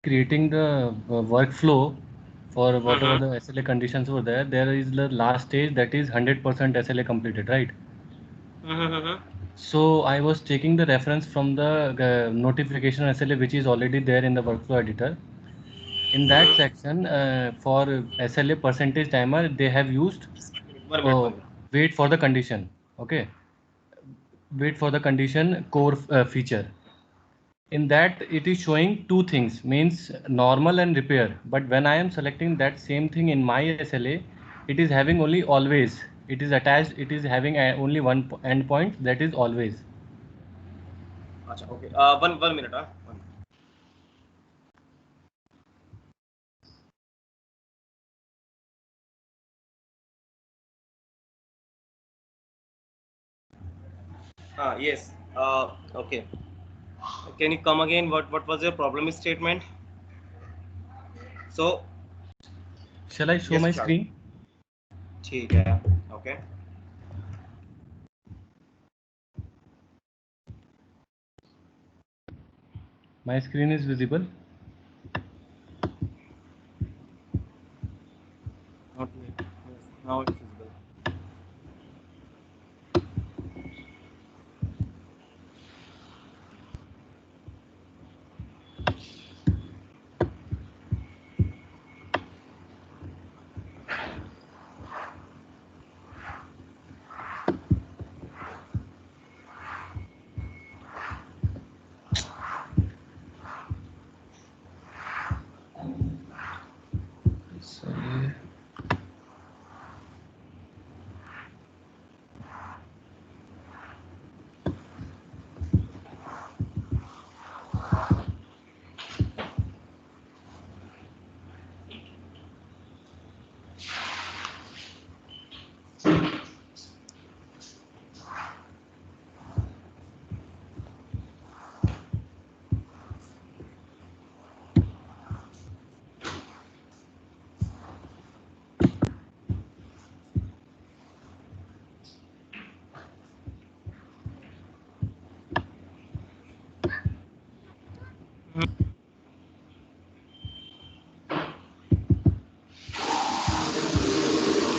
creating the workflow for whatever Mm-hmm. the SLA conditions were there, there is the last stage that is 100% SLA completed, right? Mm-hmm. So I was taking the reference from the notification SLA which is already there in the workflow editor. In that Mm-hmm. section, for SLA percentage timer, they have used One minute, one oh, minute. wait for the condition. Okay, wait for the condition core feature. In that it is showing two things, means normal and repair, but when I am selecting that same thing in my SLA, it is having only always, it is attached, it is having only one endpoint, that is always. अच्छा, okay. One minute, huh? One. Yes. Okay. Can you come again? What was your problem statement? So Shall I show yes, my Vishal. screen? ठीक है. Okay. My screen is visible. Not yet. Yes. Now it's visible. So, ये-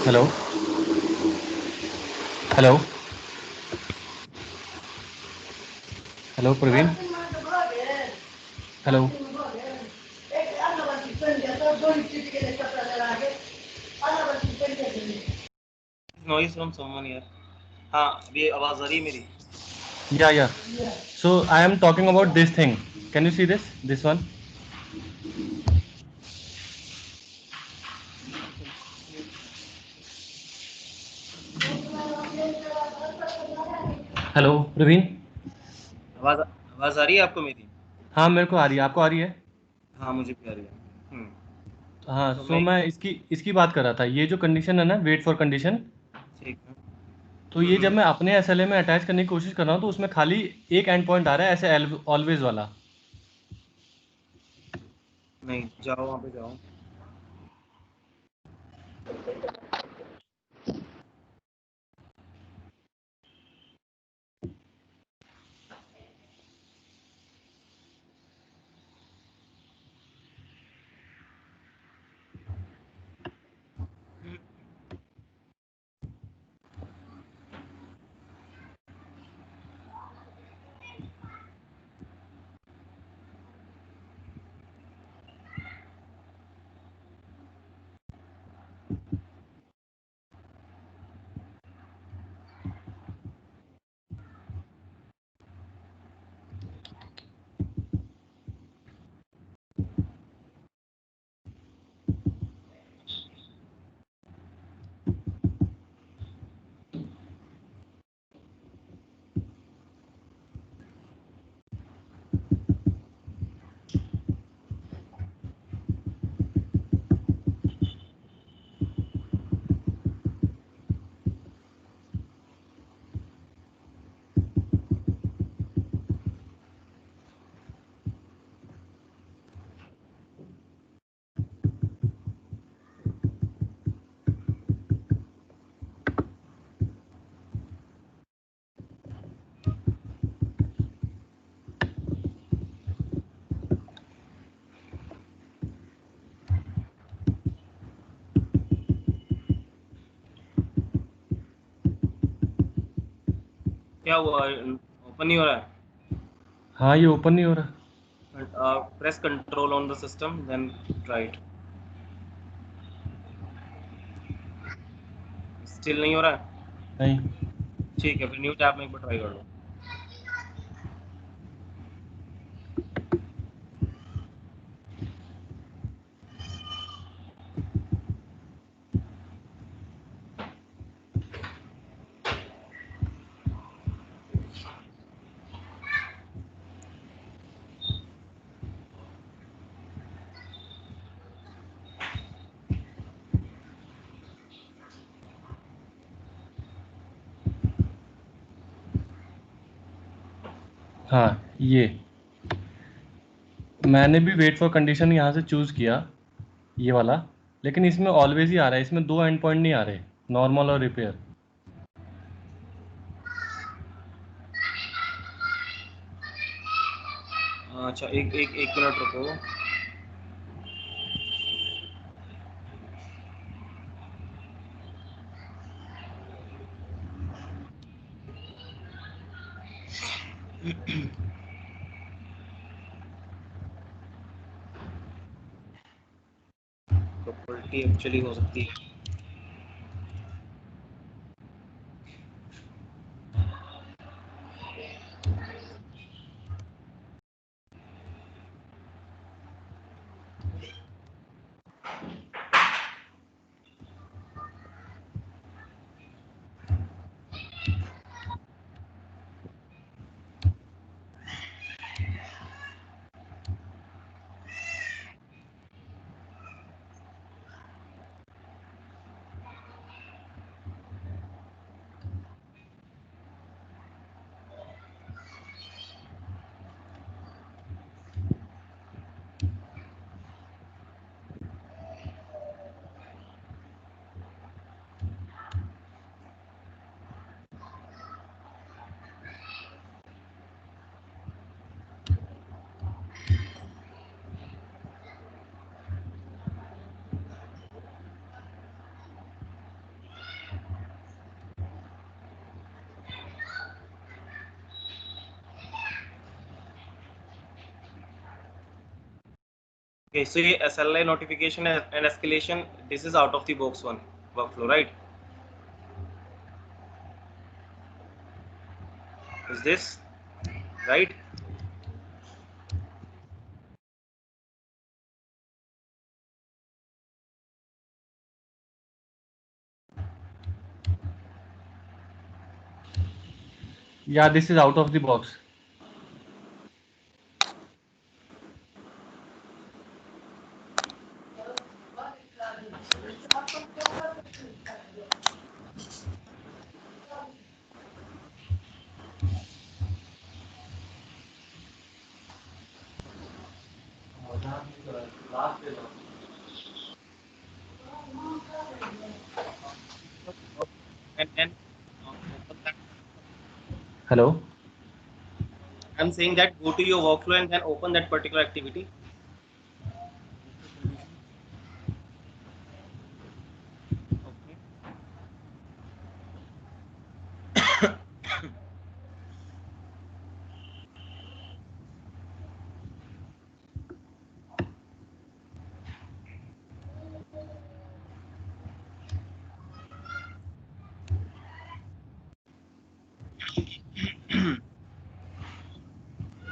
hello, hello, hello Praveen, hello. Noise from someone here. हाँ, अभी आवाज आ रही है मेरी? Yeah, yeah. So I am talking about this thing. Can you see this one? Hello Praveen. आवाज आ रही है आपको मेरी? हाँ मेरे को आ रही है, आपको आ रही है? हाँ, मुझे भी आ रही है. हाँ, तो सो मैं मैं इसकी बात कर रहा था, ये जो कंडीशन है ना, वेट फॉर कंडीशन. ठीक है. तो ये जब मैं अपने एसएलए में अटैच करने की कोशिश कर रहा हूँ तो उसमें खाली एक एंड पॉइंट आ रहा है ऐसे ऑलवेज वाला. नहीं, जाओ वहाँ पे जाओ. क्या हुआ? ओपन नहीं हो रहा है? हाँ ये ओपन नहीं हो रहा। Press control on the system then try it. Still नहीं हो रहा है? नहीं। ठीक है, फिर न्यू टैब में एक बार ट्राई कर लो। हाँ ये मैंने भी वेट फॉर कंडीशन यहाँ से चूज़ किया, ये वाला, लेकिन इसमें ऑलवेज ही आ रहा है, इसमें 2 एंड पॉइंट नहीं आ रहे, नॉर्मल और रिपेयर। अच्छा, एक मिनट रुको। प्रॉपर्टी एक्चुअली हो सकती है। Okay, so ये SLI notification and escalation, this is out of the box one workflow, right? Is this right? Yeah, this is out of the box. And then open that. Hello. I'm saying that go to your workflow and then open that particular activity. Okay.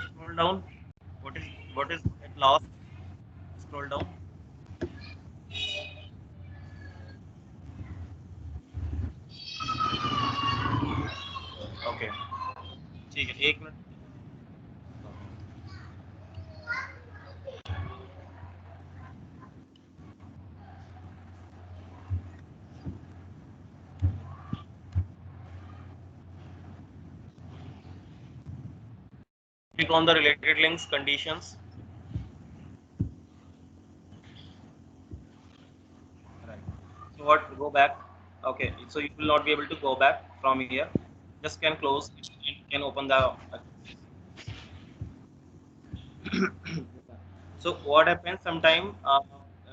Scroll down. What is at last? Scroll down. Okay. ठीक है, एक minute. Click on the related links conditions. Right. So what? Go back. Okay. So you will not be able to go back from here. Just can close and can open the. So what happens? Sometime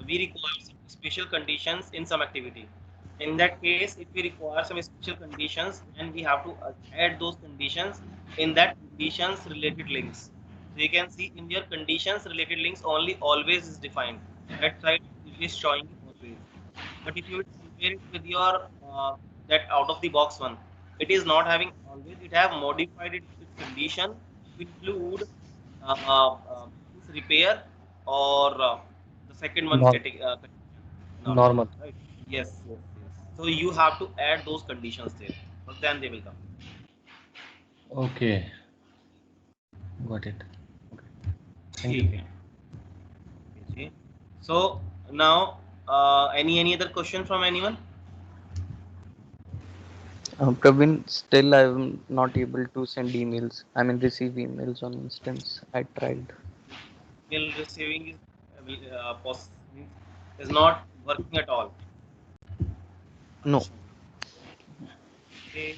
we require some special conditions in some activity. In that case, if we require some special conditions, then we have to add those conditions in that conditions related links. So you can see in your conditions related links only always is defined. That side it is showing always. But if you would compare it with your that out of the box one, it is not having always. It have modified its condition to include means repair or the second one Nor condition normal, normal. right? Yes, yes, yes. So you have to add those conditions there, but then they will come. Okay, got it. Okay. Thank you. ठीक है. Okay, ji. So now, any other question from anyone? Praveen, still I'm not able to send emails. I mean, receive emails on instance. I tried. Email receiving is means is not working at all. No. अच्छा. Okay.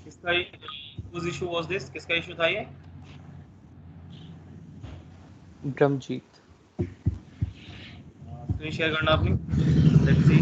किसका whose issue was this? किसका issue था ये? Brahmjeet. Screen share करना अपनी. Let's see.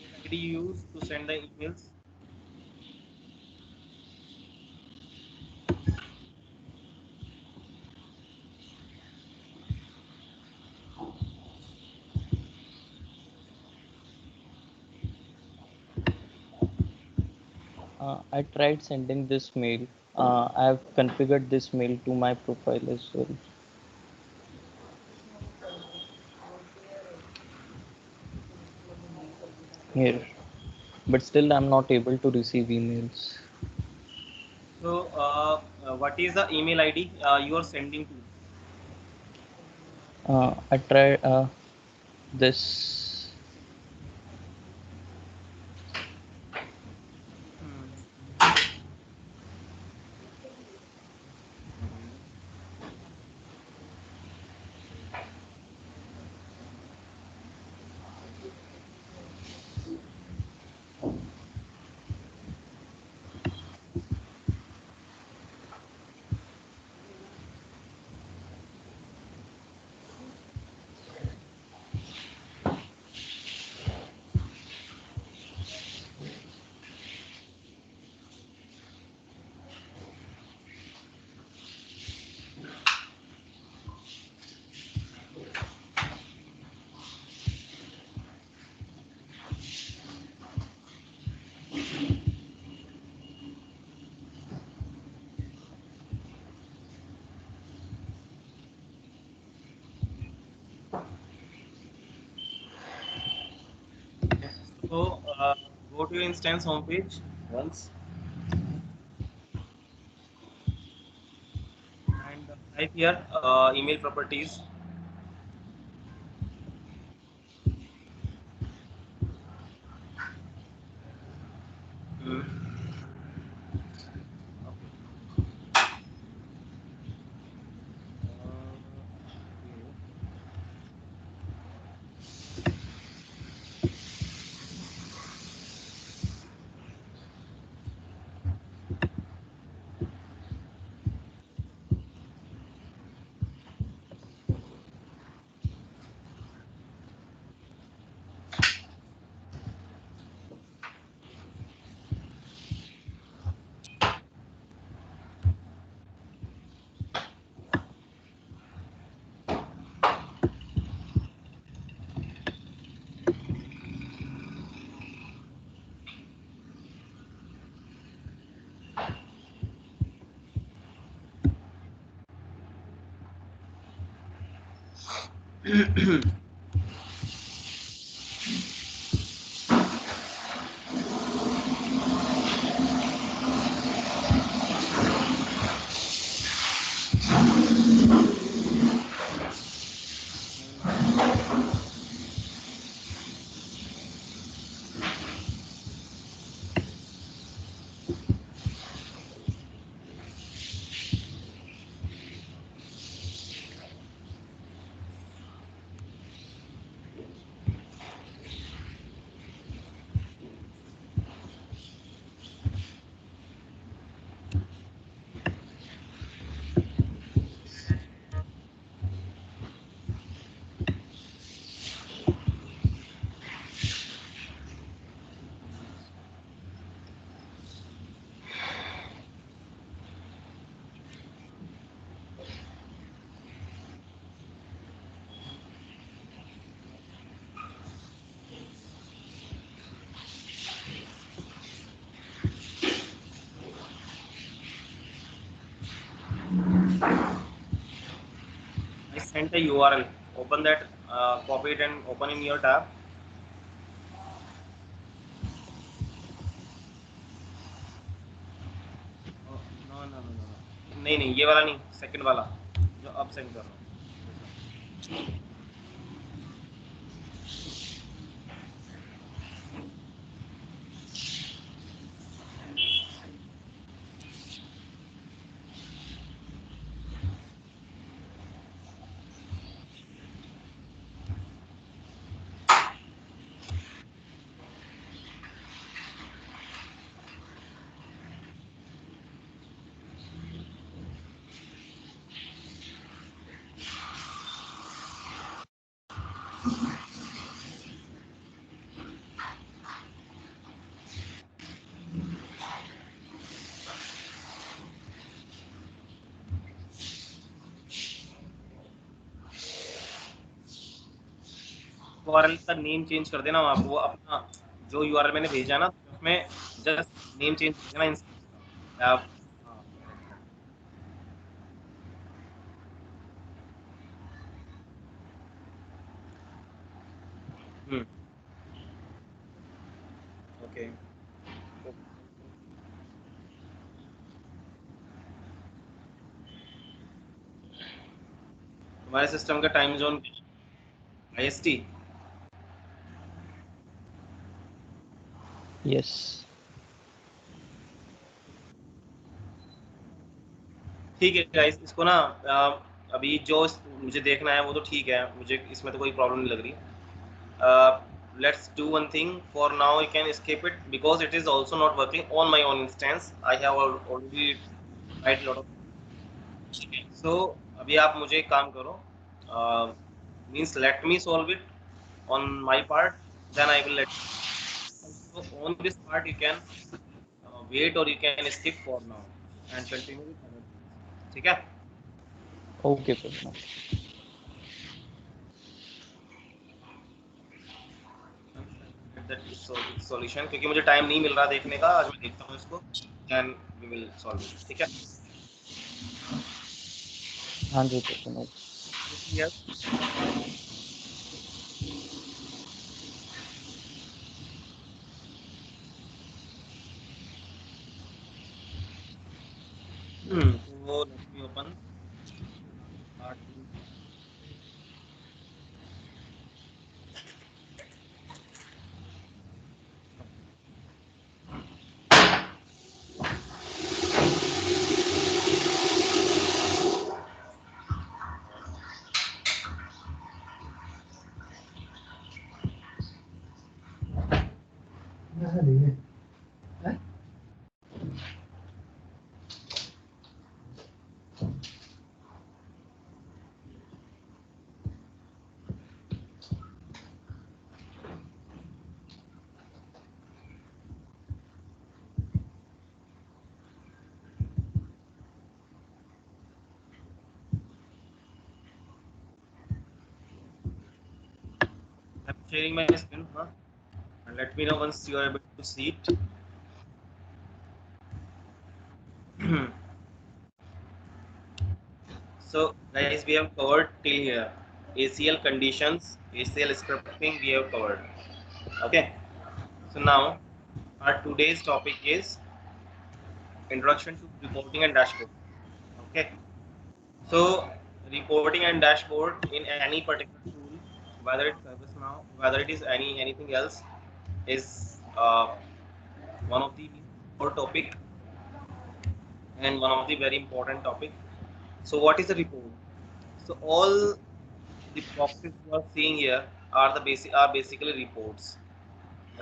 Email ID you use to send the emails. I tried sending this mail. I have configured this mail to my profile as well. Here. But still, I'm not able to receive emails. So what is the email ID you are sending to? I tried this. So go to your instance homepage once and type here email properties. Hmm. Okay. I sent a URL. Open that, copy it and open in your tab. Oh, no, no, no, no, no. नहीं नहीं, ये वाला नहीं, second वाला जो अब send कर रहा हूँ. URL का नेम चेंज कर देना वहाँ पे, वो अपना जो URL मैंने भेजा ना उसमें जस्ट नेम चेंज कर देना इंस्टेंस का. आप हाँ, ओके. हमारे सिस्टम का टाइम जोन IST. Yes. ठीक है गाइस, इसको ना अभी जो मुझे देखना है वो तो ठीक है, मुझे इसमें तो कोई प्रॉब्लम नहीं लग रही. Let's do one thing. For now you can skip it because it is also not working on my own instance. I have already tried lot of. So अभी आप मुझे एक काम करो, means let me solve it on my part, then I will let. So on this part you can wait or you can skip for now and continue with other things. ठीक है? Okay, Prashant. Solution, क्योंकि मुझे time नहीं मिल रहा देखने का, आज मैं देखता हूँ इसको, then we will solve it. ठीक है? हाँ जी Prashant. Yes. So let me open our tool. I'm sharing my screen, huh? And let me know once you are able to see it. So guys, we have covered till here. ACL conditions, ACL scripting we have covered. Okay. So now our today's topic is introduction to reporting and dashboard. Okay. So reporting and dashboard in any particular tool, whether it's ServiceNow, whether it is anything else, is one of the core topic and one of the very important topic. So what is a report? So all the boxes you are seeing here are basically reports,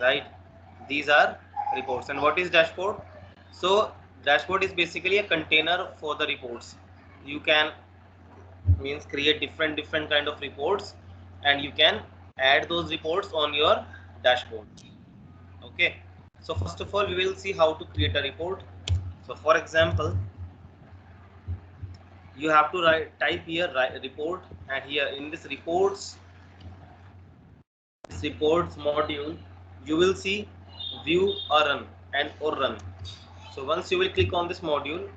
right? These are reports. And what is dashboard? So dashboard is basically a container for the reports. You can means create different kind of reports, and you can add those reports on your dashboard. Okay, so first of all we will see how to create a report. So for example, you have to type here report, and here in this reports module you will see view or run and or run. So once you will click on this module,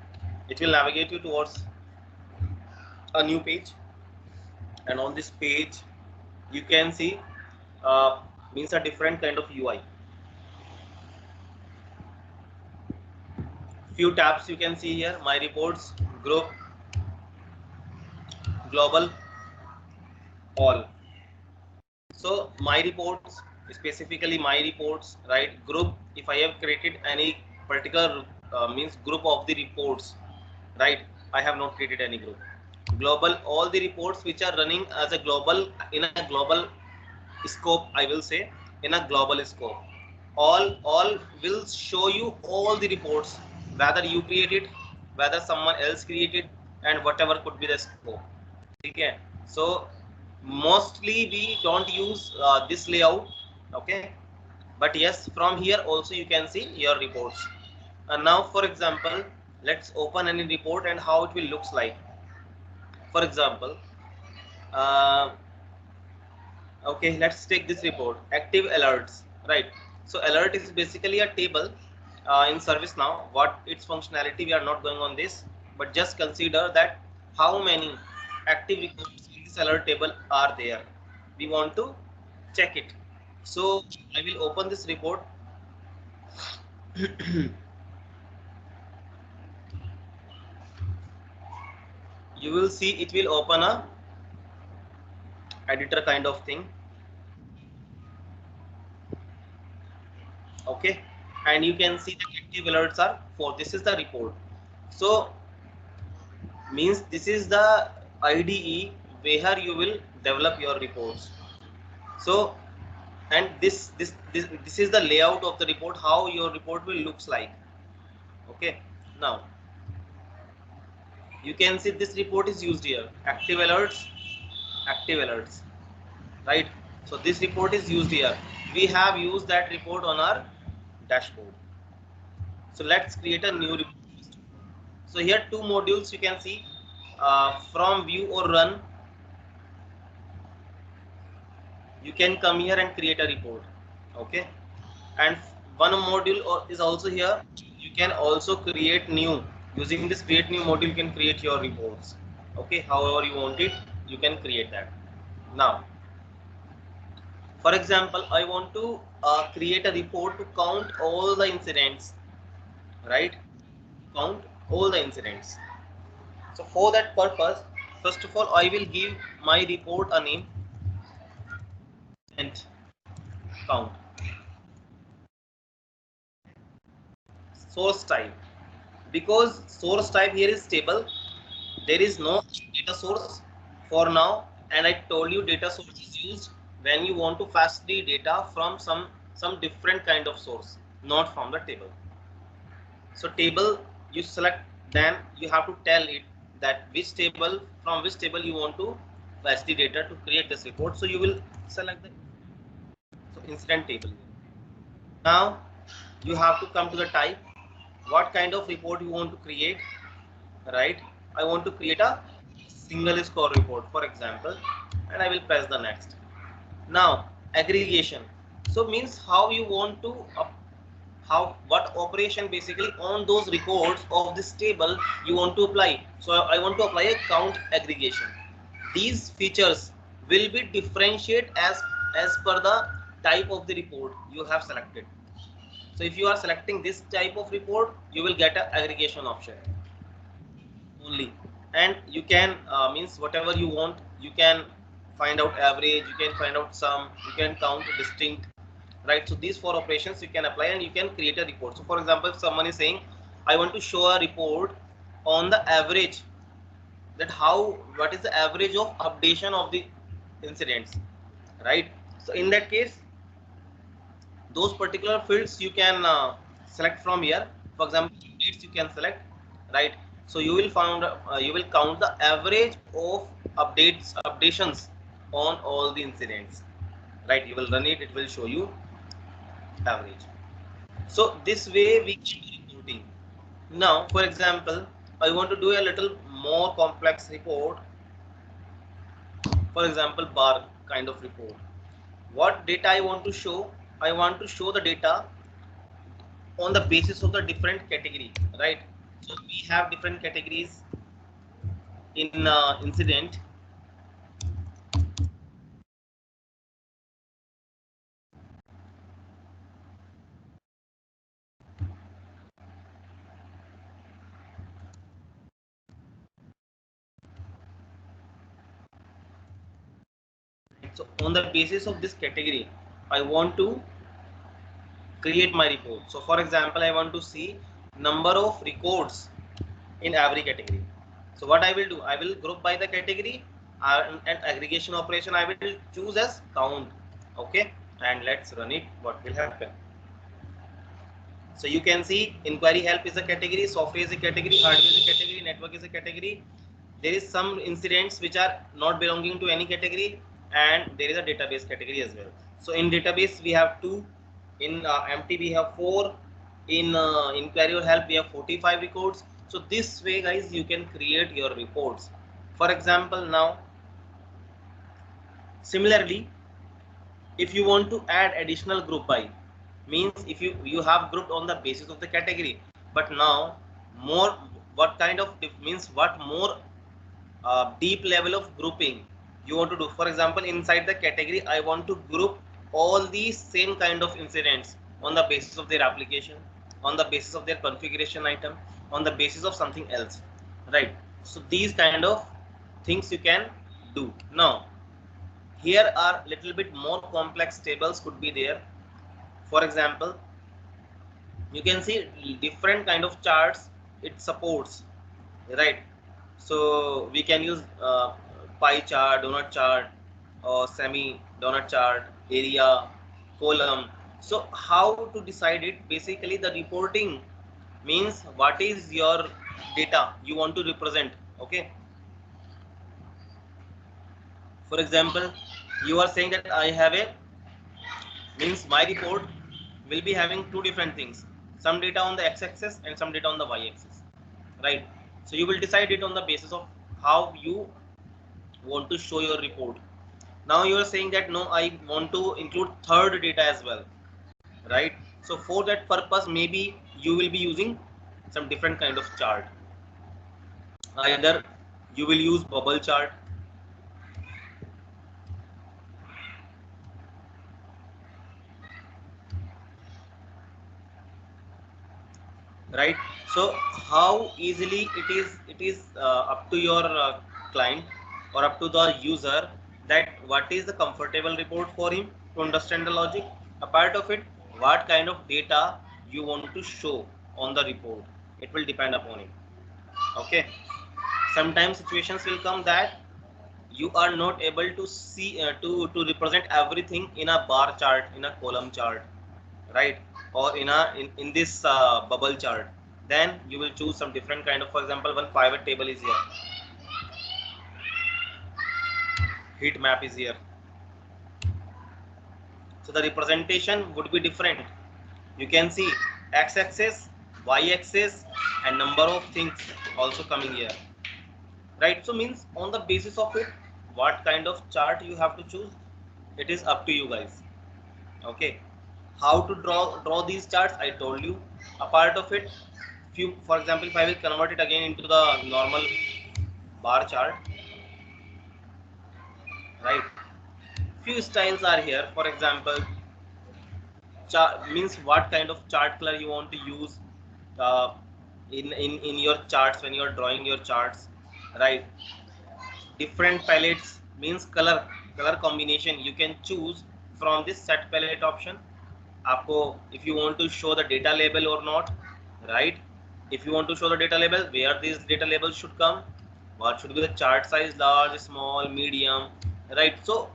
it will navigate you towards a new page, and on this page you can see means a different kind of UI. Few tabs you can see here: my reports, group, global, all. So my reports, specifically my reports, right? Group, if I have created any particular means group of the reports, right? I have not created any group. Global, all the reports which are running as a global, in a global scope, I will say, in a global scope. All will show you all the reports, whether you created, whether someone else created, and whatever could be the scope. Okay, so mostly we don't use this layout. Okay, but yes, from here also you can see your reports. And now for example, let's open any report and how it will looks like. For example, uh, okay, let's take this report, active alerts, right? So alert is basically a table in ServiceNow. What its functionality, we are not going on this, but just consider that how many active records in this alert table are there. We want to check it. So I will open this report. You will see it will open a editor kind of thing. Okay, and you can see the active alerts are 4. This is the report. So means this is the IDE where you will develop your reports. So, and this is the layout of the report, how your report will looks like. Okay, now you can see this report is used here, active alerts, right? So this report is used here. We have used that report on our dashboard. So let's create a new report. So here two modules you can see, from view or run. You can come here and create a report. Okay, and one module is also here. You can also create new, using this create new module you can create your reports. Okay, however you want it, you can create that. Now for example, I want to create a report to count all the incidents, right? Count all the incidents. So for that purpose, first of all, I will give my report a name and count. Source type, because source type here is stable, there is no data source for now, and I told you data source is used when you want to fetch the data from some different kind of source, not from the table. So table, you select, then you have to tell it that which table, from which table you want to fetch the data to create this report. So you will select the incident table. Now you have to come to the type, what kind of report you want to create, right? I want to create a single score report, for example, and I will press the next. Now aggregation, so means how you want to how, what operation basically on those records of this table you want to apply. So I want to apply a count aggregation. These features will be differentiate as per the type of the report you have selected. So if you are selecting this type of report, you will get an aggregation option only, and you can means whatever you want, you can find out average, you can find out sum, you can count distinct, right? So these four operations you can apply and you can create a report. So for example, if someone is saying I want to show a report on the average, that how, what is the average of updation of the incidents, right? So in that case, those particular fields you can select from here. For example, dates you can select, right? So you will find you will count the average of updations on all the incidents, right? You will run it, it will show you average. So this way we keep reporting. Now for example, I want to do a little more complex report, for example bar kind of report. What data I want to show? I want to show the data on the basis of the different category, right? So we have different categories in incident. So on the basis of this category, I want to create my report. So for example, I want to see number of records in every category. So what I will do, I will group by the category, and aggregation operation I will choose as count. Okay, and let's run it. What will happen? So you can see inquiry help is a category, software is a category, hardware is a category, network is a category. There is some incidents which are not belonging to any category, and there is a database category as well. So in database we have 2, in empty we have 4, in inquiry or help we have 45 records. So this way guys you can create your reports. For example, now similarly, if you want to add additional group by, means if you have grouped on the basis of the category, but now more, what kind of means what more deep level of grouping you want to do. For example, inside the category I want to group all these same kind of incidents on the basis of their application, on the basis of their configuration item, on the basis of something else, right? So these kind of things you can do. Now here are little bit more complex tables could be there. For example, you can see different kind of charts it supports, right? So we can use pie chart, donut chart, or semi donut chart, area, column. So how to decide it? Basically the reporting means what is your data you want to represent. Okay, for example, you are saying that I have a, means my report will be having two different things, some data on the x-axis and some data on the y-axis, right? So you will decide it on the basis of how you want to show your report. Now you are saying that no, I want to include third data as well, right? So for that purpose maybe you will be using some different kind of chart. Either you will use bubble chart, right? So how easily it is up to your client or up to the user that what is the comfortable report for him to understand the logic. A part of it, what kind of data you want to show on the report, it will depend upon it. Okay, sometimes situations will come that you are not able to see to represent everything in a bar chart, in a column chart, right? Or in this bubble chart. Then you will choose some different kind of, for example, one pivot table is here, heat map is here, so the representation would be different. You can see x-axis, y-axis, and number of things also coming here, right? So means on the basis of it, what kind of chart you have to choose, it is up to you guys. Okay, how to draw these charts, I told you. A part of it, few, for example, if I will convert it again into the normal bar chart, right? Few styles are here. For example, chart means what kind of chart color you want to use uh, in your charts when you are drawing your charts, right? Different palettes means color combination you can choose from this set palette option. आपको if you want to show the data label or not, right? If you want to show the data label, where these data labels should come, what should be the chart size, large, small, medium, right? So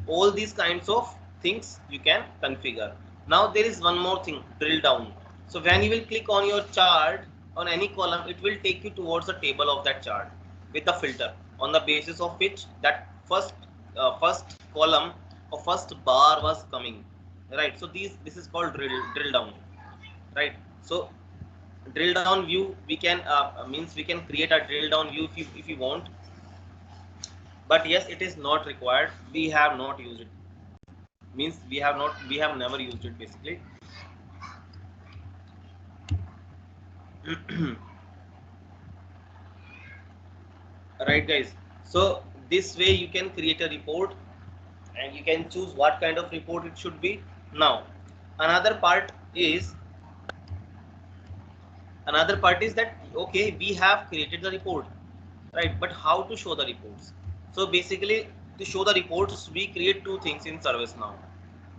all these kinds of things you can configure. Now there is one more thing, drill down. So when you will click on your chart on any column, it will take you towards the table of that chart with the filter on the basis of which that first column or first bar was coming, right? So this is called drill down, right? So drill down view, we can means we can create a drill down view if you want, but yes, it is not required. We have not used it, means we have never used it basically. Right guys, so this way you can create a report and you can choose what kind of report it should be. Now another part is that okay, we have created the report, right? But how to show the reports? So basically, to show the reports, we create two things in ServiceNow: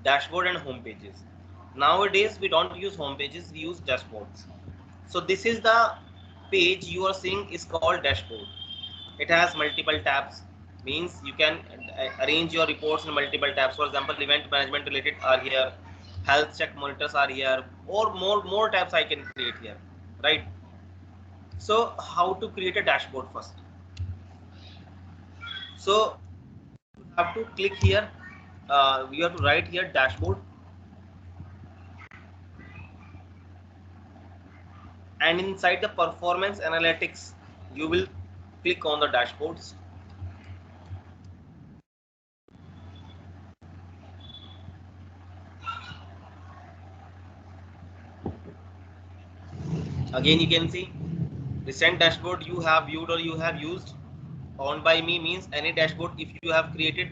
dashboard and home pages. Nowadays we don't use home pages, we use dashboards. So this is the page you are seeing is called dashboard. It has multiple tabs, means you can arrange your reports in multiple tabs. For example, event management related are here, health check monitors are here, or more tabs I can create here, right? So how to create a dashboard first? So you have to click here, you have to write here dashboard, and inside the performance analytics you will click on the dashboards. Again you can see recent dashboard you have viewed or you have used. Owned by me means any dashboard if you have created,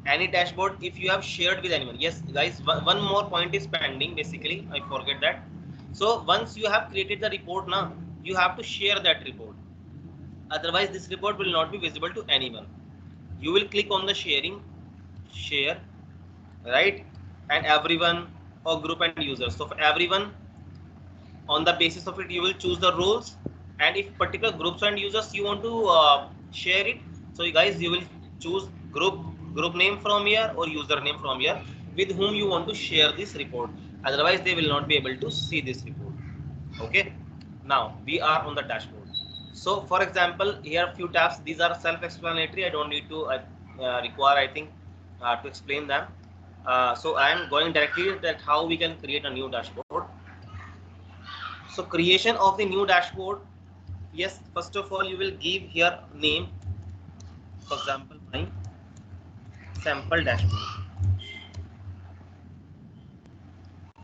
any dashboard if you have shared with anyone. Yes guys, one more point is pending basically, I forget that. So once you have created the report now, you have to share that report, otherwise this report will not be visible to anyone. You will click on the share, right? And everyone, or group and users. So for everyone, on the basis of it you will choose the roles, and if particular groups and users you want to share it, so you guys you will choose group name from here or username from here with whom you want to share this report, otherwise they will not be able to see this report. Okay, now we are on the dashboard. So for example, here few tabs, these are self-explanatory, I don't need to require, I think, to explain them. So I am going directly that how we can create a new dashboard. So creation of the new dashboard, yes, first of all you will give here name, for example my sample dashboard.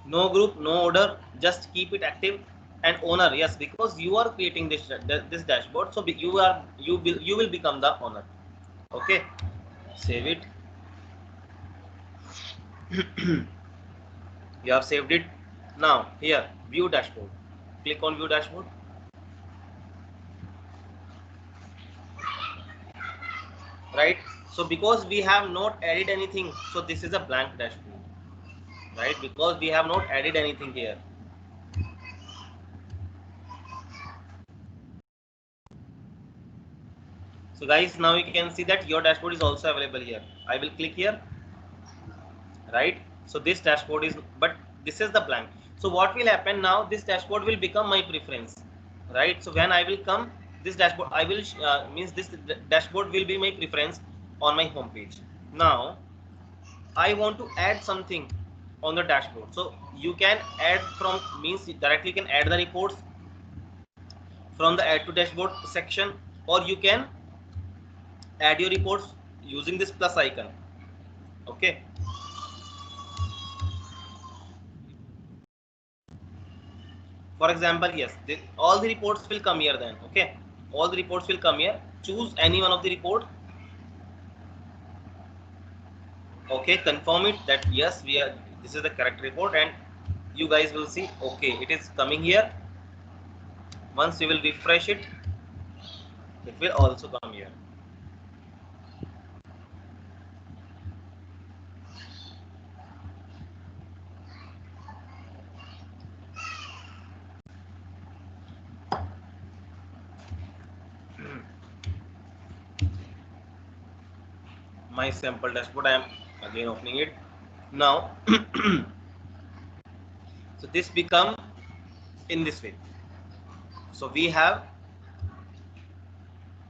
No group, no order, just keep it active. And owner, yes, because you are creating this dashboard, so you will become the owner. Okay, save it. You have saved it. Now here, view dashboard. Click on view dashboard. Right. So because we have not added anything, so this is a blank dashboard. Right, because we have not added anything here. So guys, now you can see that your dashboard is also available here. I will click here. Right, so this dashboard is, but this is the blank. So what will happen now, this dashboard will become my preference. Right, so when I will come this dashboard, I will means this dashboard will be my preference on my home page. Now I want to add something on the dashboard, so you can add from, means directly you can add the reports from the add to dashboard section, or you can add your reports using this plus icon. Okay, for example, yes, all the reports will come here then. Okay, all the reports will come here. Choose any one of the report. Okay, confirm it that yes, we are, this is the correct report, and you guys will see, okay, it is coming here. Once you will refresh it, it will also come here. My sample dashboard, I am again opening it now. So this become in this way. So we have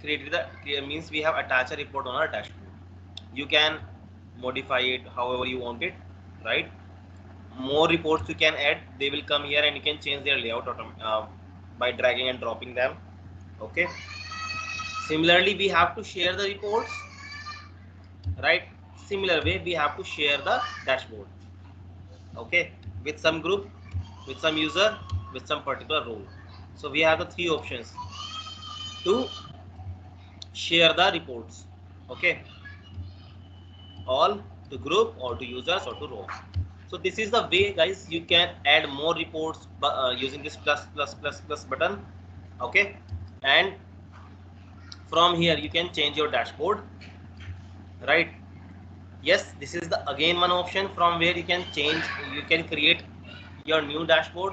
created the, means we have attached a report on our dashboard. You can modify it however you want it. Right, more reports you can add, they will come here, and you can change their layout by dragging and dropping them. Okay, similarly we have to share the reports. Right, similar way we have to share the dashboard. Okay, with some group, with some user, with some particular role. So we have the three options to share the reports. Okay, all to group or to users or to role. So this is the way guys you can add more reports using this plus button. Okay, and from here you can change your dashboard. Right, yes, this is the again one option from where you can change, you can create your new dashboard.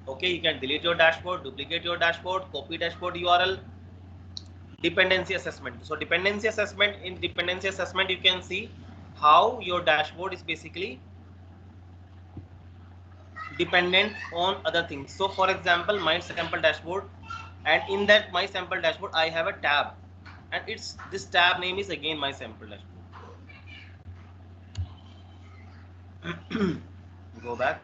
Okay, you can delete your dashboard, duplicate your dashboard, copy dashboard URL. Dependency assessment. So dependency assessment, in dependency assessment you can see how your dashboard is basically dependent on other things. So for example, my sample dashboard, and in that my sample dashboard I have a tab, and it's this tab name is again my sample dashboard. Go back.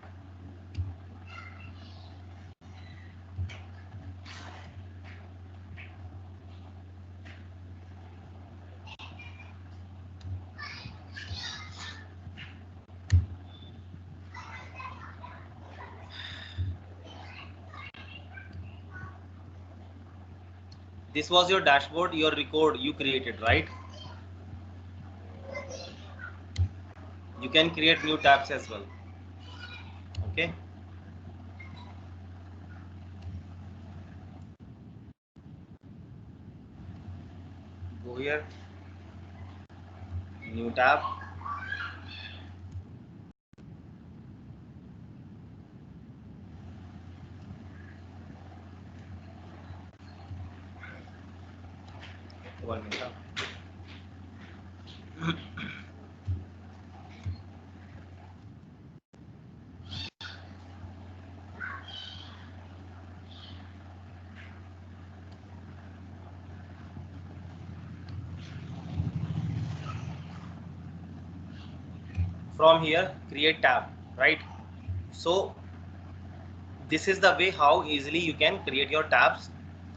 This was your dashboard, your record you created, right? You can create new tabs as well. Okay, go here, new tab. One minute. From here create tab. Right, so this is the way how easily you can create your tabs.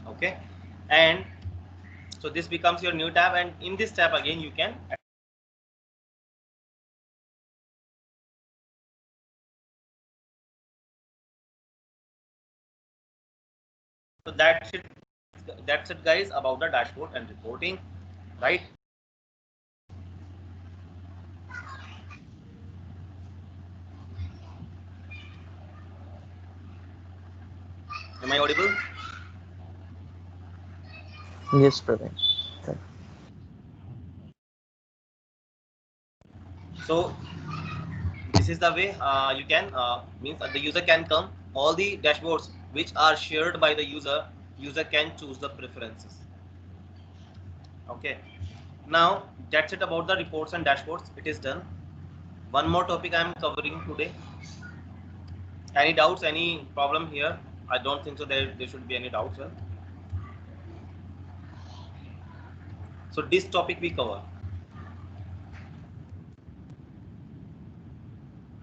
Okay, and so this becomes your new tab, and in this tab again you can, so that's it guys about the dashboard and reporting. Right, Am I audible? Yes, Praveen. Right. So this is the way you can means the user can come all the dashboards which are shared by the user can choose the preferences. Okay, now that's it about the reports and dashboards. It is done. One more topic I am covering today. Any doubts, any problem here? I don't think so there should be any doubts here. So this topic we cover.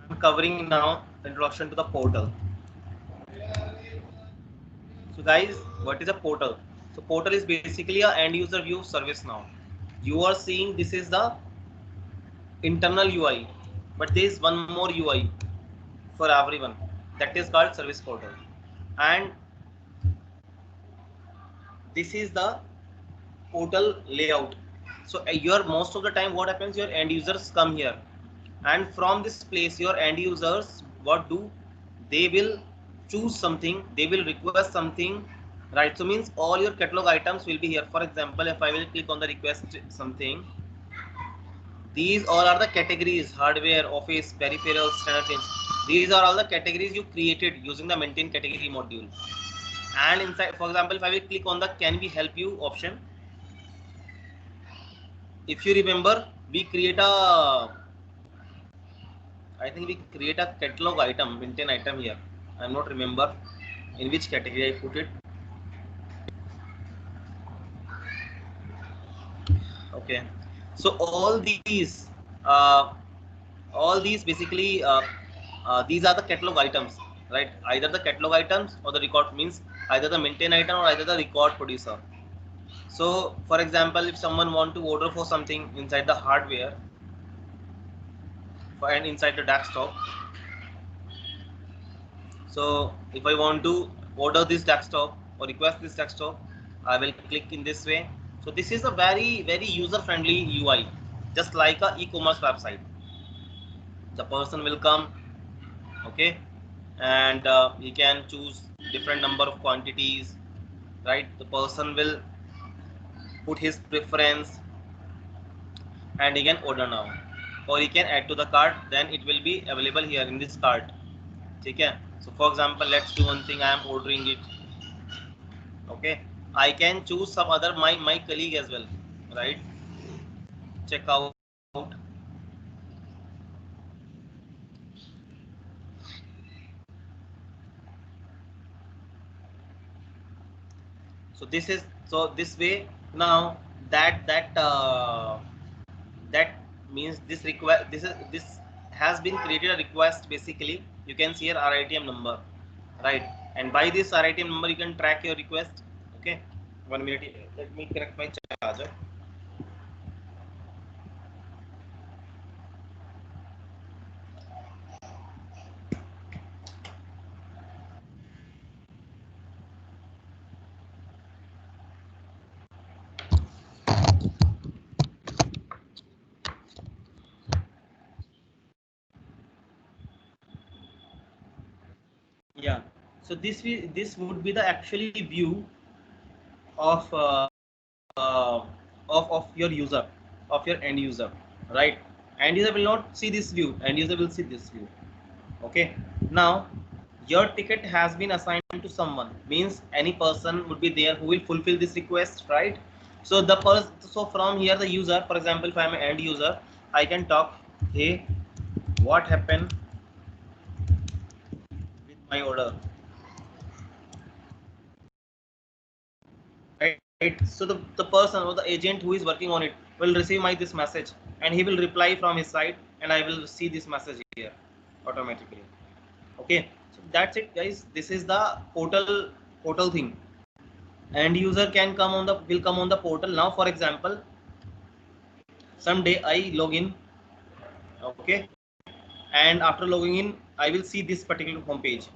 I'm covering now introduction to the portal. So guys, what is a portal? So portal is basically a end user view of ServiceNow. You are seeing this is the internal UI, but there is one more UI for everyone. That is called service portal. And this is the portal layout. So your most of the time what happens, your end users come here, and from this place your end users what do, they will choose something, they will request something, right? So means all your catalog items will be here. For example, if I will click on the request something, these all are the categories: hardware, office, peripherals, standard things. These are all the categories you created using the maintain category module. And inside, for example, if I will click on the can we help you option, if you remember, we create a, I think we create a catalog item, maintain item here. I'm not remember in which category I put it. Okay, so uh, all these basically these are the catalog items, right? Either the catalog items or the record, means either the maintain item or either the record producer. So for example, if someone want to order for something inside the hardware and inside the desktop, so if I want to order this desktop or request this desktop, I will click in this way. So this is a very user friendly UI, just like a e-commerce website. The person will come, okay, and he can choose different number of quantities, right? The person will put his preference and he can order now, or he can add to the cart, then it will be available here in this cart. Okay, so for example, let's do one thing, I am ordering it. Okay, I can choose some other my colleague as well, right? Check out. So this is, so this way now that means this request, this has been created a request. Basically you can see your RITM number, right? And by this RITM number you can track your request. Okay, 1 minute, let me connect my charger. Yeah, so this would be the actually view of of your user, of your end user, right? End user will not see this view, end user will see this view. Okay, now your ticket has been assigned to someone, means any person would be there who will fulfill this request, right? So the person, so from here the user, for example, if I am an end user, I can talk, hey, what happened with my order, right? So the person or the agent who is working on it will receive my this message, and he will reply from his side, and I will see this message here automatically. Okay, so that's it guys, this is the portal thing. End user can come on the, will come on the portal. Now for example, someday I log in, okay, and after logging in I will see this particular home page.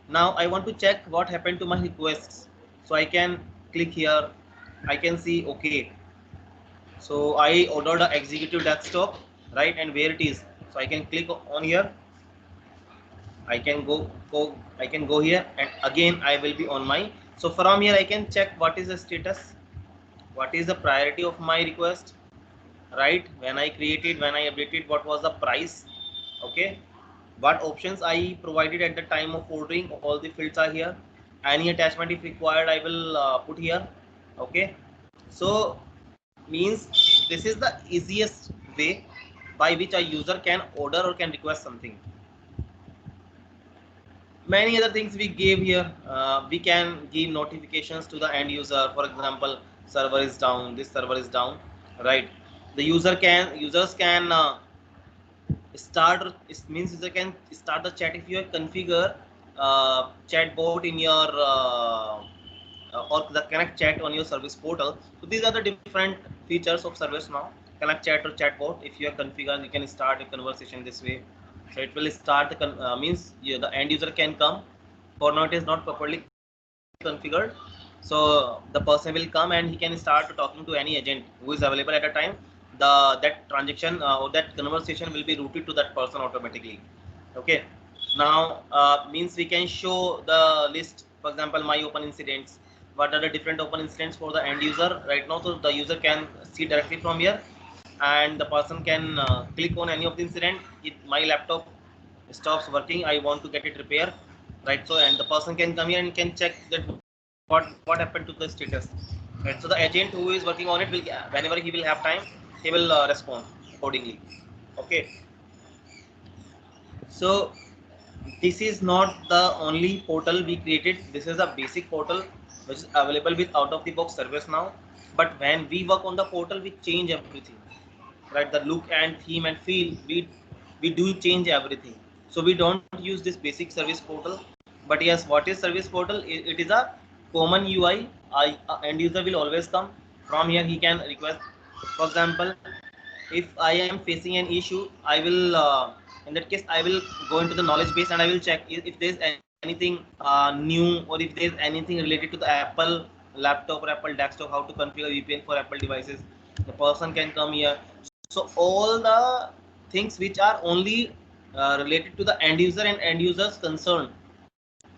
Now I want to check what happened to my requests, so I can click here, I can see, okay, so I ordered a executive desktop, right? And where it is, so I can click on here, I can go here, and again I will be on my. So from here I can check what is the status, what is the priority of my request, right? When I created, when I updated, what was the price, okay? What options I provided at the time of ordering, all the fields are here. Any attachment if required I will put here, okay? So means this is the easiest way by which a user can order or can request something. Many other things we gave here. We can give notifications to the end user. For example, server is down, this server is down, right? The users can start, it means user can start the chat if you configure chatbot in your or the connect chat on your service portal. So these are the different features of service now. Connect chat or chatbot, if you are configured, you can start a conversation this way. So it will start the means the end user can come. For now it is not properly configured, so the person will come and he can start talking to any agent who is available at a time. That transaction or that conversation will be routed to that person automatically. Okay, now means we can show the list. For example, my open incidents, what are the different open incidents for the end user right now. So the user can see directly from here, and the person can click on any of the incident. If my laptop stops working, I want to get it repaired, right? So and the person can come here and can check that what happened to the status, right? So the agent who is working on it will, whenever he will have time, he will respond accordingly. Okay, so this is not the only portal we created. This is a basic portal which is available with out of the box service now. But when we work on the portal, we change everything, right? The look and theme and feel, we do change everything. So we don't use this basic service portal. But yes, what is service portal? It is a common UI. End user will always come from here. He can request. For example, if I am facing an issue, I will in that case I will go into the knowledge base and I will check if there is anything new, or if there is anything related to the Apple laptop or Apple desktop, how to configure VPN for Apple devices. The person can come here. So all the things which are only related to the end user and end users concern,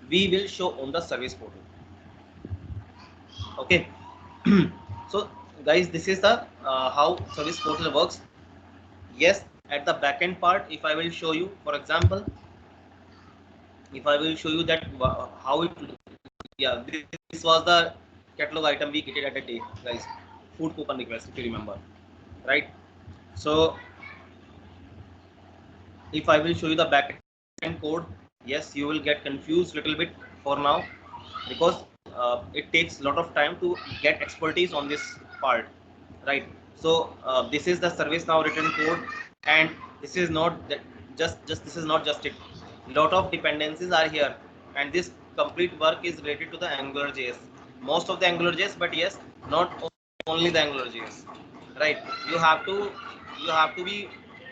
we will show on the service portal. Okay. So guys, this is the how service portal works. Yes, at the backend part, if I will show you, for example, if I will show you that how it, yeah, this was the catalog item we created at a day, guys. Food coupon request, if you remember, right? So if I will show you the backend code, yes, you will get confused little bit for now, because it takes a lot of time to get expertise on this part, right? So this is the service now written code, and this is not that just this is not just it. Lot of dependencies are here, and this complete work is related to the AngularJS, most of the AngularJS, but yes, not only the AngularJS, right? You have to be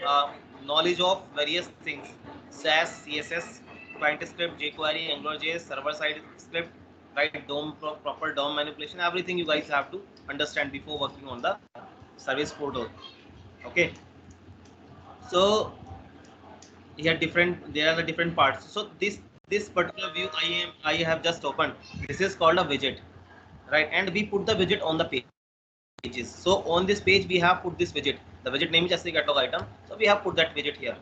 uh, knowledge of various things: SAS, CSS, client script, jQuery, AngularJS, server side script, right? DOM, proper DOM manipulation, everything you guys have to understand before working on the service portal. Okay, so here there are the different parts. So this particular view I have just opened, this is called a widget, right? And we put the widget on the pages. So on this page we have put this widget. The widget name is just catalog item, so we have put that widget here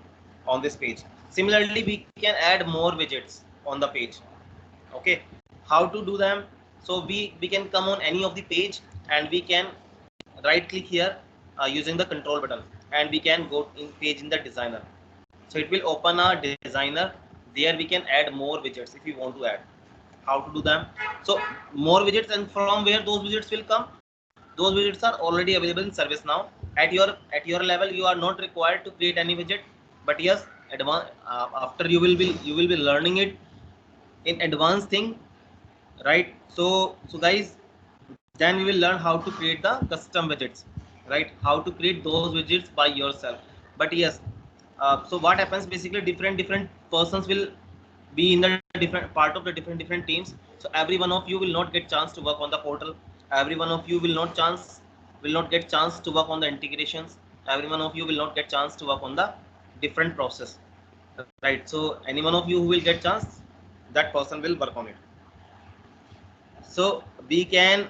on this page. Similarly, we can add more widgets on the page. Okay, how to do them? So we can come on any of the page, and we can right click here using the control button, and we can go in page in the designer. So it will open a designer. There we can add more widgets if you want to add. How to do them? So more widgets, and from where those widgets will come? Those widgets are already available in service now. At your level, you are not required to create any widget, but yes, after you will be learning it in advanced thing, right? So guys, then we will learn how to create the custom widgets, right? How to create those widgets by yourself. But yes, so what happens basically, different persons will be in the different part of the different teams. So every one of you will not get chance to work on the portal. Every one of you will not get chance to work on the integrations. Every one of you will not get chance to work on the different process. right? So any one of you who will get chance, that person will work on it. So we can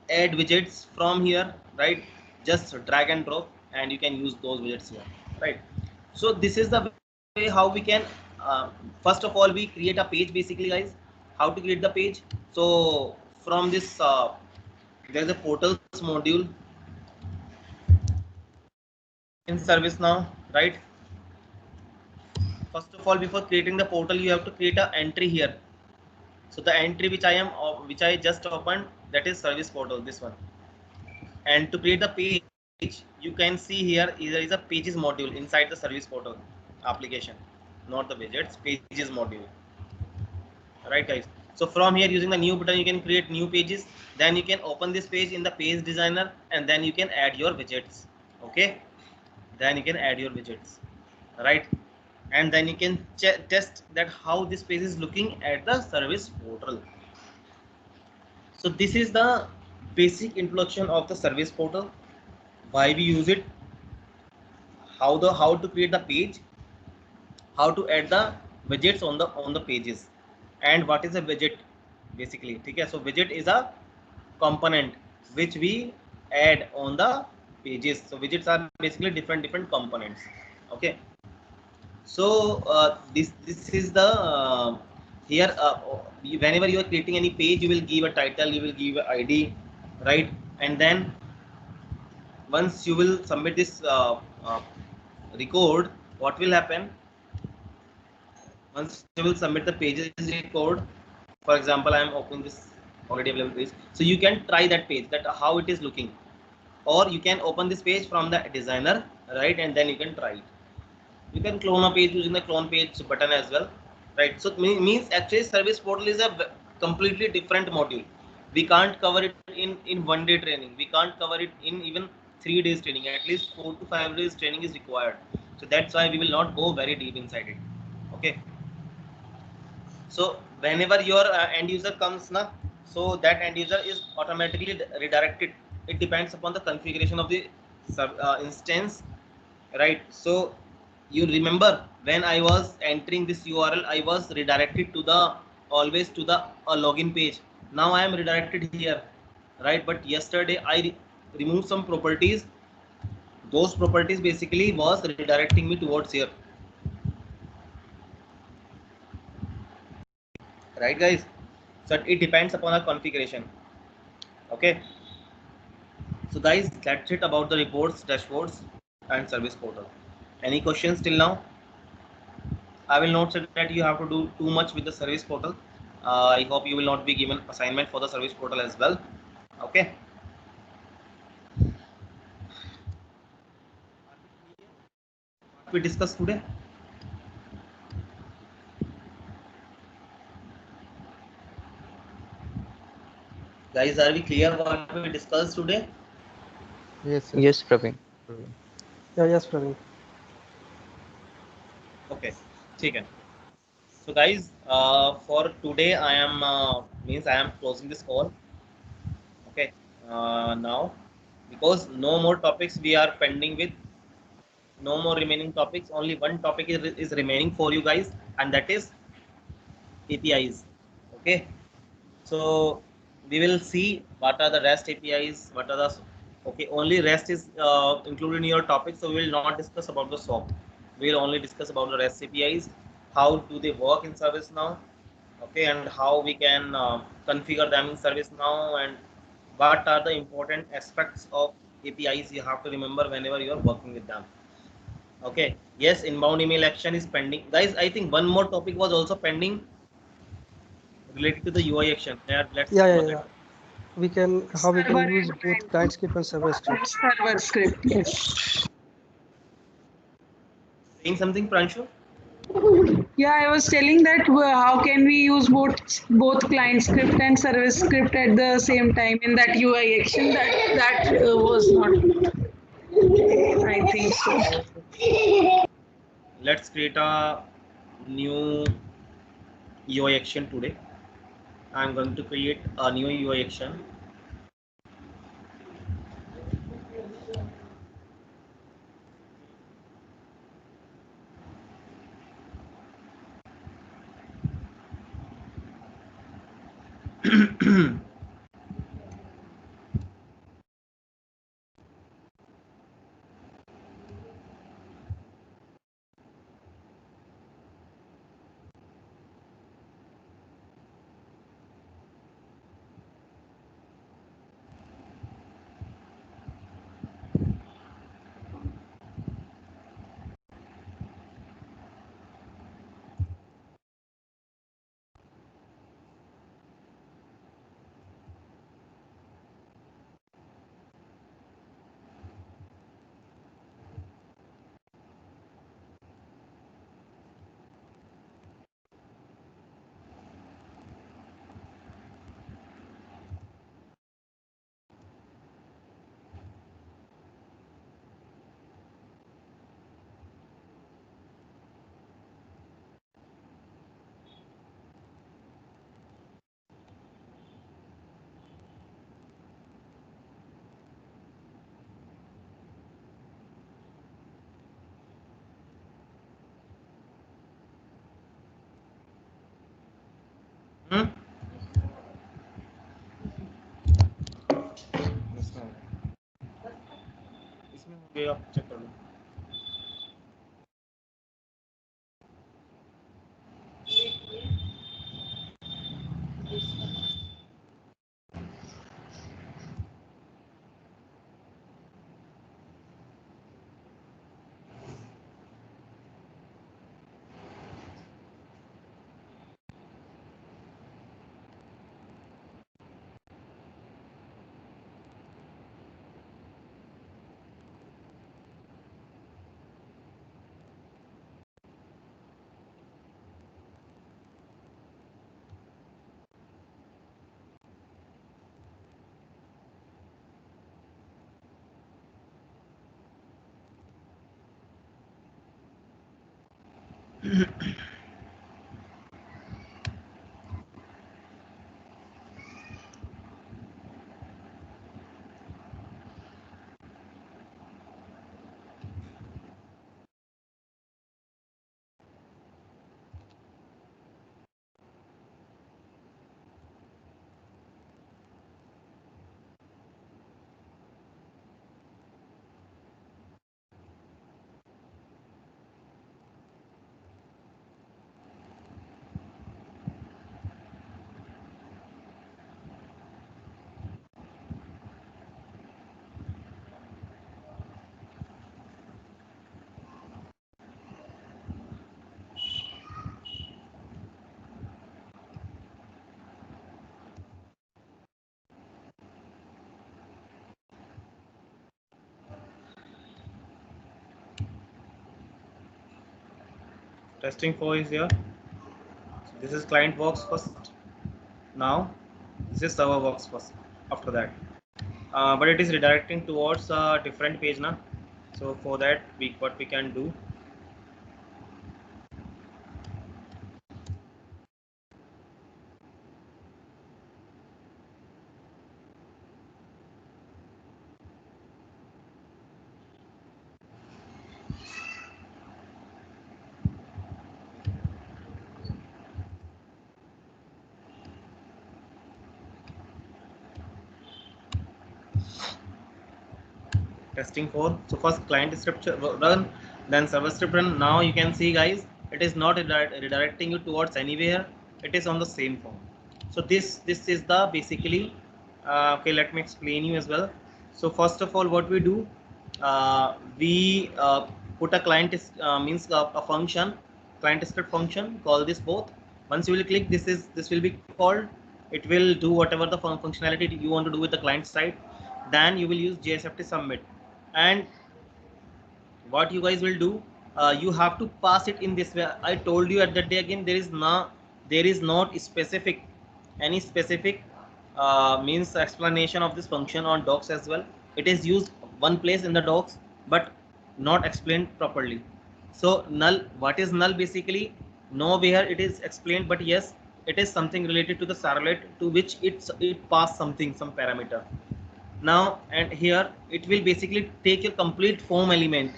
add widgets from here, right? Just drag and drop and you can use those widgets here, right? So this is the way how we can first of all we create a page basically, guys. How to create the page? So from this there is a portals module in ServiceNow, right? First of all, before creating the portal, you have to create an entry here. So the entry which I just opened, that is service portal, this one. And to create the page, you can see here there is a pages module inside the service portal application, not the widgets, pages module, right, guys? So from here, using the new button, you can create new pages. Then you can open this page in the page designer, and then you can add your widgets. Okay, then you can add your widgets, right? And then you can test that how this page is looking at the service portal. So this is the basic introduction of the service portal, why we use it, how to create the page, how to add the widgets on the pages, and what is a widget basically. Okay, so widget is a component which we add on the pages. So widgets are basically different components. Okay, so this is the here whenever you are creating any page, you will give a title, you will give a id, right? And then once you will submit this record, what will happen? Once you will submit the pages record, for example, I am opening this already available page, so you can try that page, that how it is looking, or you can open this page from the designer, right? And then you can try it. You can clone a page using the clone page button as well, right? So means actually service portal is a completely different module. We can't cover it in 1 day training, we can't cover it in even 3 days training. At least 4 to 5 days training is required. So that's why we will not go very deep inside it. Okay, so whenever your end user comes na, so that end user is automatically redirected. It depends upon the configuration of the instance, right? So you remember when I was entering this url, I was redirected to the always to the login page. Now I am redirected here, right? But yesterday I removed some properties. Those properties basically was redirecting me towards here, right, guys? So it depends upon our configuration. Okay, so guys, that's it about the reports, dashboards, and service portal. Any questions till now? I will not say that you have to do too much with the service portal. I hope you will not be given assignment for the service portal as well. Okay. What we discussed today? Guys, are we clear what we discussed today? Yes, Praveen. Yes, Praveen. Okay. Okay. So guys, for today I am I am closing this call. Okay. Now, because no more topics we are pending with, no more remaining topics. Only one topic is remaining for you guys, and that is APIs. Okay. So we will see what are the REST APIs, what are the, okay, only REST is included in your topic, so we will not discuss about the SOAP. We will only discuss about the REST APIs, how do they work in ServiceNow, okay, and how we can configure them in ServiceNow, and what are the important aspects of APIs you have to remember whenever you are working with them. Okay, yes, inbound email action is pending. Guys, I think one more topic was also pending related to the UI action. There, let's cover that. Yeah. How we can Server use and both client script and server script. server script. Yes. Saying something, Pranshu? Yeah, I was telling that how can we use both client script and service script at the same time in that UI action? That was not. I think so. Let's create a new UI action today. I'm going to create a new UI action. हम्म इसमें हो गया, आप check कर लो। Testing 4 is here. So this is client box first. Now this is server box first. After that, but it is redirecting towards a different page now. So for that, what we can do. Testing 4. So first client script run, then server script run. Now you can see, guys, it is not redirecting you towards anywhere. It is on the same form. So this is the basically okay, let me explain you as well. So first of all, what we do, we put a client means a function, client script function, call this both. Once you will click, this will be called. It will do whatever the functionality you want to do with the client side. Then you will use JSFT submit, and what you guys will do, you have to pass it in this way. I told you at that day, again, there is not specific any specific means explanation of this function on docs as well. It is used one place in the docs but not explained properly. So null, what is null? Basically nowhere it is explained, but yes, it is something related to the servlet to which it pass something, some parameter. Now and here it will basically take your complete form element,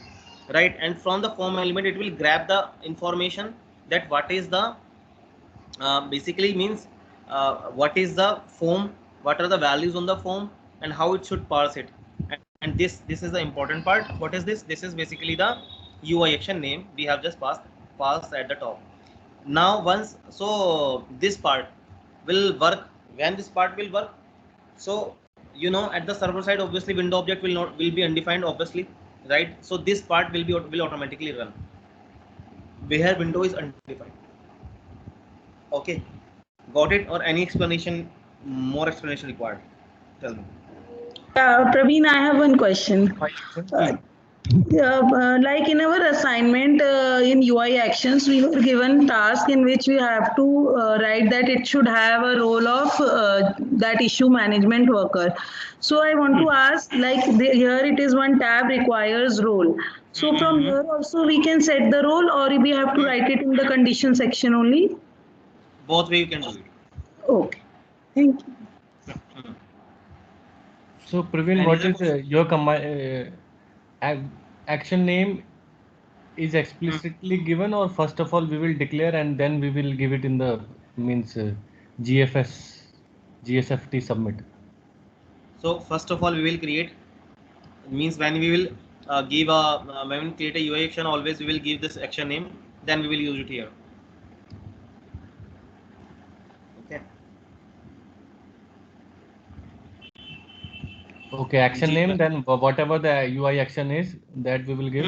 right? And from the form element it will grab the information that what is the basically means what is the form, what are the values on the form, and how it should parse it. And this is the important part. What is this? This is basically the UI action name we have just passed at the top. Now once, so this part will work. When this part will work, so you know, at the server side, obviously window object will be undefined, obviously, right? So this part will automatically run where window is undefined. Okay, got it? Or any explanation, more explanation required? Tell me. Praveen, I have one question. Like in our assignment in UI actions, we were given task in which we have to write that it should have a role of that issue management worker. So I want to ask, like here it is one tab requires role. So from here also we can set the role, or we have to write it in the condition section only? Both way you can do it. Okay, thank you. So Praveen, what is your action name is explicitly given, or first of all we will declare and then we will give it in the GSFT submit? So first of all we will create, means when we will give a when we create a UI action, always we will give this action name, then we will use it here. Okay. Okay, action name, then whatever the UI action is, that we will give.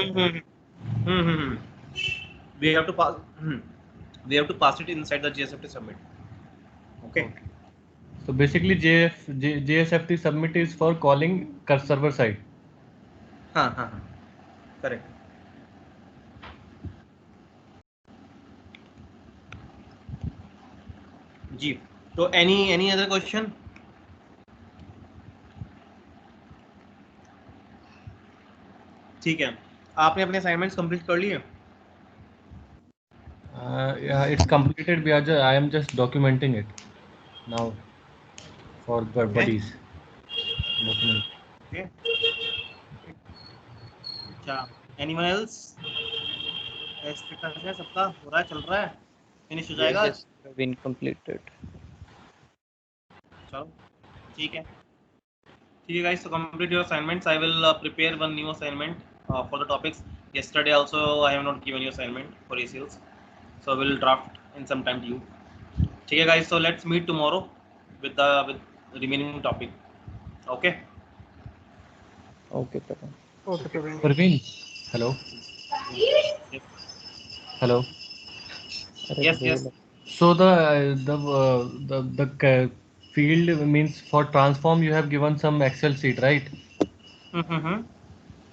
We have to pass. We have to pass it inside the GSFT submit. Okay. So basically, GSFT submit is for calling server side. Correct. Ji. So any other question? ठीक है. आपने अपने assignments complete कर लिए? Yeah, it's completed. I am just documenting it now for buddies. Okay. अच्छा. Anyone else? Expectation है सबका हो रहा है, चल रहा है, finish हो जाएगा. Yes, been completed. चलो ठीक है. ठीक है guys, so complete your assignments. I will prepare one new assignment for the topics. Yesterday also I have not given you assignment for ACLs, so I will draft in some time to you. ठीक है guys, so let's meet tomorrow with the remaining topic. Okay. Okay, Praveen. Okay, Praveen. Praveen, hello. Yes. Hello. Yes. So the field means for transform you have given some Excel sheet, right?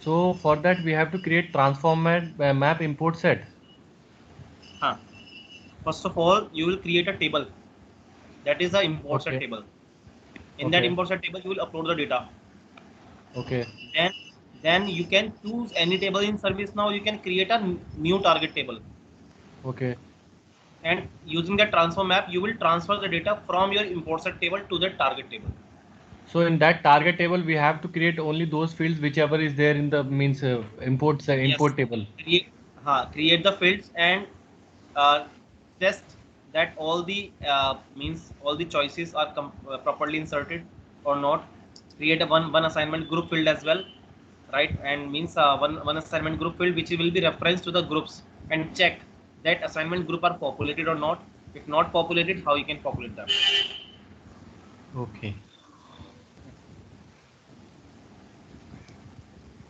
So for that we have to create transform map import set. First of all, you will create a table. That is the import set table. In that import set table, you will upload the data. Okay. Then you can choose any table in ServiceNow. You can create a new target table. Okay. And using that transform map, you will transfer the data from your import set table to the target table. So in that target table, we have to create only those fields whichever is there in the import table. Create the fields and test that all the all the choices are properly inserted or not. Create a one assignment group field as well, right? And one assignment group field which will be reference to the groups, and check that assignment group are populated or not. If not populated, how you can populate them. Okay.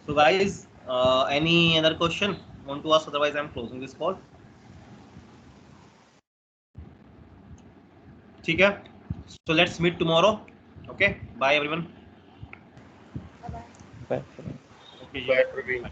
So guys, any other question want to ask? Otherwise, I'm closing this call. ठीक है. So let's meet tomorrow. Okay. Bye everyone. Bye. Okay. Bye.